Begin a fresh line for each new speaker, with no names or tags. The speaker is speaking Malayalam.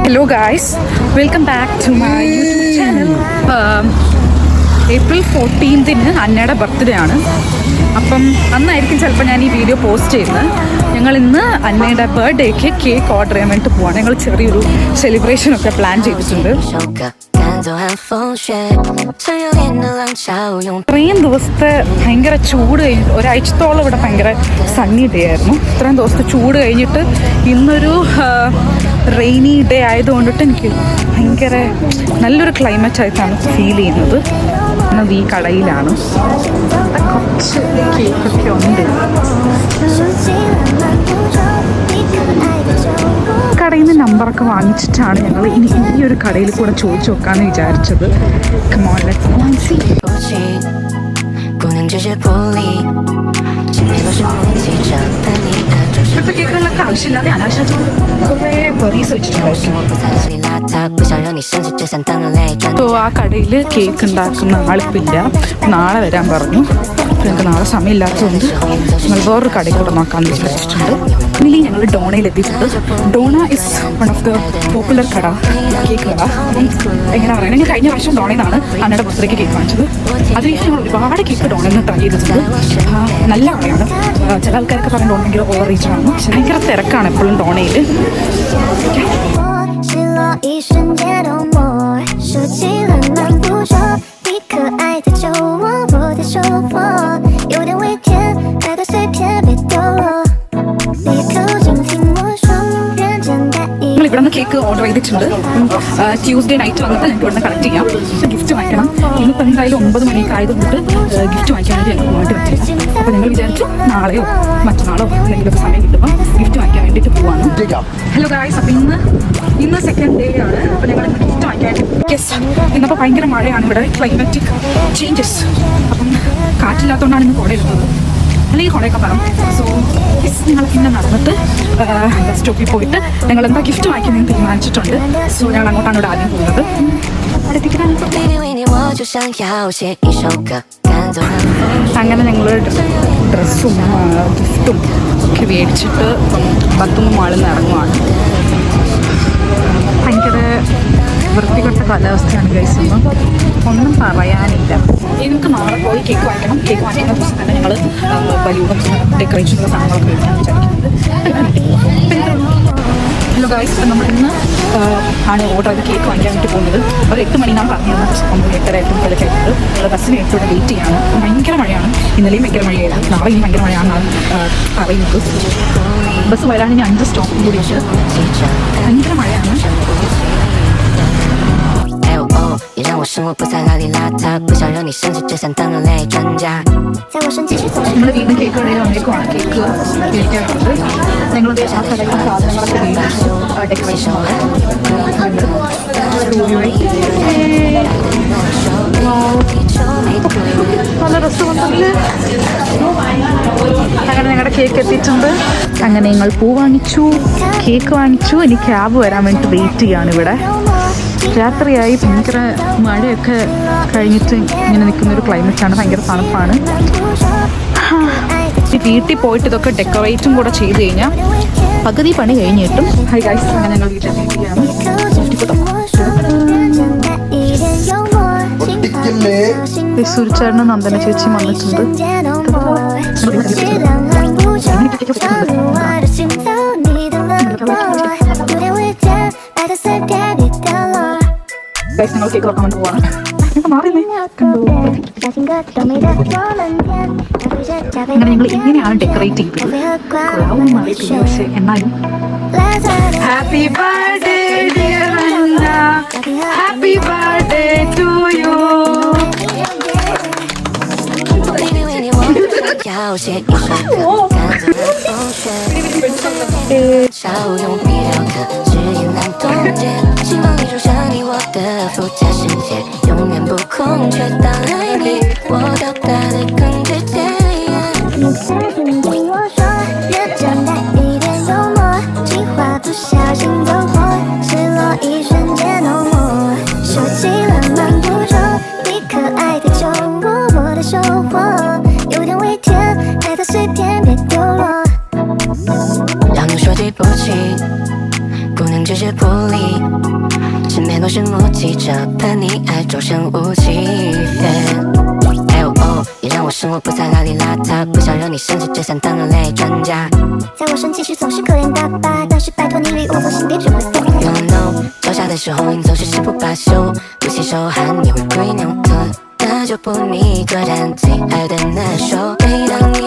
Hello guys, welcome back to my YouTube channel. April 14th അന്നയുടെ ബർത്ത്ഡേ ആണ്. അപ്പം അന്നായിരിക്കും ചിലപ്പോൾ ഞാൻ ഈ വീഡിയോ പോസ്റ്റ് ചെയ്യുന്നത്. ഞങ്ങൾ ഇന്ന് അന്നയുടെ ബർത്ത്ഡേക്ക് കേക്ക് ഓർഡർ ചെയ്യാൻ വേണ്ടി പോവാണ്. ഞങ്ങൾ ചെറിയൊരു സെലിബ്രേഷനൊക്കെ പ്ലാൻ ചെയ്തിട്ടുണ്ട്. ഇത്രയും ദിവസത്തെ ഭയങ്കര ചൂട് കഴിഞ്ഞിട്ട് ഒരാഴ്ചത്തോളം ഇവിടെ ഭയങ്കര സണ്ണി ഡേ ആയിരുന്നു. ഇത്രയും ദിവസത്തെ ചൂട് കഴിഞ്ഞിട്ട് ഇന്നൊരു റെയിനി ഡേ ആയതുകൊണ്ടിട്ട് എനിക്ക് ഭയങ്കര നല്ലൊരു ക്ലൈമറ്റ് ആയിട്ടാണ് ഫീൽ ചെയ്യുന്നത്. എന്നത് ഈ കടയിലാണ്. കുറച്ച് കേക്കൊക്കെ ഉണ്ട്. കടയിൽ നിന്ന് നമ്പറൊക്കെ വാങ്ങിച്ചിട്ടാണ് ഞങ്ങൾ ഇനി ഈ ഒരു കടയിൽ കൂടെ ചോദിച്ചു നോക്കാമെന്ന് വിചാരിച്ചത്. Come on, let's go and see. ഇപ്പോഴത്തെ കേക്കുകളൊക്കെ ആവശ്യമില്ലാതെ അനാവശ്യമായിട്ട് കുറേ ബെറീസ് വെച്ചിട്ടുണ്ടായിരുന്നു. അപ്പോൾ ആ കടയിൽ കേക്ക് ഉണ്ടാക്കുന്ന ആളിപ്പില്ല, നാളെ വരാൻ പറഞ്ഞു. ഞങ്ങൾക്ക് നാളെ സമയമില്ലാത്തതുകൊണ്ട് ഞങ്ങൾ വേറൊരു കടയിൽ കൂടെ നോക്കാമെന്ന് വിചാരിച്ചിട്ടുണ്ട്. ഇനി ഞങ്ങൾ ഡോണയിൽ എത്തിയിട്ടുണ്ട്. Dona is one of the popular കട, കേക്ക് കട. എങ്ങനെ പറയുന്നത്, ഞാൻ കഴിഞ്ഞ വർഷം ഡോണയിൽ നിന്നാണ് അന്നയുടെ ബർത്ത്ഡേക്ക് കേക്ക് വാങ്ങിച്ചത്. അതിനുശേഷം ഞങ്ങൾ ഒരുപാട് കേക്ക് ഡോണയിൽ നിന്ന് ട്രൈ ചെയ്തിട്ടുണ്ട്. നല്ല കടയാണ്. ചില ആൾക്കാരൊക്കെ പറയുന്നത് ഡോണ ഭയങ്കര ഓവർ റീച്ച് ആണ്. പക്ഷെ ഭയങ്കര തിരക്കാണ് എപ്പോഴും ഡോണയിൽ. ഇവിടെ നിന്ന് കേക്ക് ഓർഡർ ചെയ്തിട്ടുണ്ട്. ട്യൂസ്ഡേ നൈറ്റ് വന്നിട്ട് ഞങ്ങൾക്ക് ഇവിടെ കളക്ട് ചെയ്യാം. ഗിഫ്റ്റ് വാങ്ങിക്കണം. ഇന്നിപ്പോൾ എന്തായാലും 9 മണിയൊക്കെ ആയതുകൊണ്ട് ഗിഫ്റ്റ് വാങ്ങിക്കാൻ വേണ്ടി ഞങ്ങൾക്ക് വേണ്ടി പറ്റില്ല. അപ്പോൾ ഞങ്ങൾ വിചാരിച്ചു നാളെയോ മറ്റന്നാളോ എന്തെങ്കിലുമൊക്കെ സമയം കിട്ടുമ്പോൾ ഗിഫ്റ്റ് വാങ്ങിക്കാൻ വേണ്ടിയിട്ട് പോവാണ്. ഹലോ ഗായ്സ്, അപ്പോൾ ഇന്ന് സെക്കൻഡ് ഡേ ആണ്. അപ്പോൾ ഞങ്ങൾ ഗിഫ്റ്റ് വാങ്ങിക്കാൻ ഇന്നപ്പോൾ ഭയങ്കര മഴയാണ് ഇവിടെ, ക്ലൈമാറ്റിക് ചേഞ്ചസ്. അപ്പം കാറ്റില്ലാത്തതുകൊണ്ടാണ് ഇന്ന് കുട എടുത്തത്, അല്ലെങ്കിൽ കുടയൊക്കെ പറഞ്ഞു. സോ ഞങ്ങൾ പിന്നെ നടന്നിട്ട് ബസ് സ്റ്റോപ്പിൽ പോയിട്ട് ഞങ്ങൾ എന്താ ഗിഫ്റ്റ് വാങ്ങിക്കുന്നതെന്ന് തീരുമാനിച്ചിട്ടുണ്ട്. സോ ഞങ്ങൾ അങ്ങോട്ടാണ് ഇവിടെ ആദ്യം പോകുന്നത്. അങ്ങനെ ഞങ്ങൾ ഡ്രസ്സും ഗിഫ്റ്റും ഒക്കെ മേടിച്ചിട്ട് ബത്തും മാളിൽ നിന്ന് ഇറങ്ങുവാണ്. ഭയങ്കര വൃത്തികെട്ട കാലാവസ്ഥയാണ് ഗൈസ്. ഒന്നും പറയാനില്ല. നമുക്ക് നാളെ പോയി കേക്ക് വാങ്ങിക്കണം. കേക്ക് വാങ്ങിക്കുന്ന ദിവസം തന്നെ ഞങ്ങൾ ബലൂണും ഡെക്കറേഷനുള്ള സാധനങ്ങളൊക്കെ മേടിക്കാൻ വിചാരിക്കുന്നത്. ഹലോ ഗൈസ്, ഇപ്പം നമ്മൾ ഇന്ന് ആണ് ഓർഡർ ചെയ്ത് കേക്ക് വാങ്ങിക്കാൻ വേണ്ടി പോകുന്നത്. ഒരു 8 മണിനാണ് പറഞ്ഞത്. നമ്മൾ 8:30 8:30 ആയിട്ട് നമ്മൾ ബസ്സിന് ഏറ്റവും വെയിറ്റ് ചെയ്യാണ്. ഭയങ്കര മഴയാണ്. ഇന്നലെയും ഭയങ്കര മഴയായിരുന്നു. നാളെ ഇനി ഭയങ്കര മഴയാണെന്നാണ് പറയുന്നത്. ബസ് വരാൻ ഇനി 5 സ്റ്റോപ്പും കൂടി ഉണ്ട്. ഭയങ്കര മഴയാണ്. നമ്മൾ വീണ്ടും കേക്ക് കടയിൽ വന്നേക്കുവാണ്. കേക്ക് മേടിക്കാറുണ്ട്. ഞങ്ങൾ ആ കടയിൽ സാധനങ്ങളൊക്കെ മേടിച്ചു. ഡെക്കറേഷനുള്ള നല്ല രസമുണ്ടല്ലേ. അങ്ങനെ ഞങ്ങളുടെ കേക്ക് എത്തിയിട്ടുണ്ട്. അങ്ങനെ ഞങ്ങൾ പൂ വാങ്ങിച്ചു, കേക്ക് വാങ്ങിച്ചു. ഇനി ക്യാബ് വരാൻ വേണ്ടി വെയിറ്റ് ചെയ്യാണ് ഇവിടെ. രാത്രിയായി, ഭയങ്കര മഴയൊക്കെ കഴിഞ്ഞിട്ട് ഇങ്ങനെ നിൽക്കുന്നൊരു ക്ലൈമറ്റാണ്. ഭയങ്കര തണുപ്പാണ്. വീട്ടിൽ പോയിട്ട് ഇതൊക്കെ ഡെക്കറേറ്റും കൂടെ ചെയ്ത് കഴിഞ്ഞാൽ പകുതി പണി കഴിഞ്ഞിട്ടും. ഹൈ ഗൈസ്, അങ്ങനെ ഞങ്ങൾ വീട്ടിലെത്തിയിരിക്കുകയാണ്. സുരിച്ചേട്ടനും നന്ദന ചേച്ചി വന്നിട്ടുണ്ട്. ഞങ്ങൾ കേക്ക് തുറക്കാൻ വേണ്ടി പോവാണ്. അങ്ങനെ ഞങ്ങൾ ഇങ്ങനെയാണ് ഡെക്കറേറ്റ് ചെയ്തത്. പക്ഷേ എന്നാലും happy birthday dear Anna, happy birthday to you.
不起，不能只是不理，身边都是目击者，喷你爱终身无期。也让我生活不再邋里邋遢，不想让你生气，只想当人类专家。
在我生气时总是可怜巴巴，但是拜托你离我后心别只会 say
You know， 脚下的时候你总是誓不罢休，不洗手汗你会归扭头，那就不你个人最爱的那首。每当你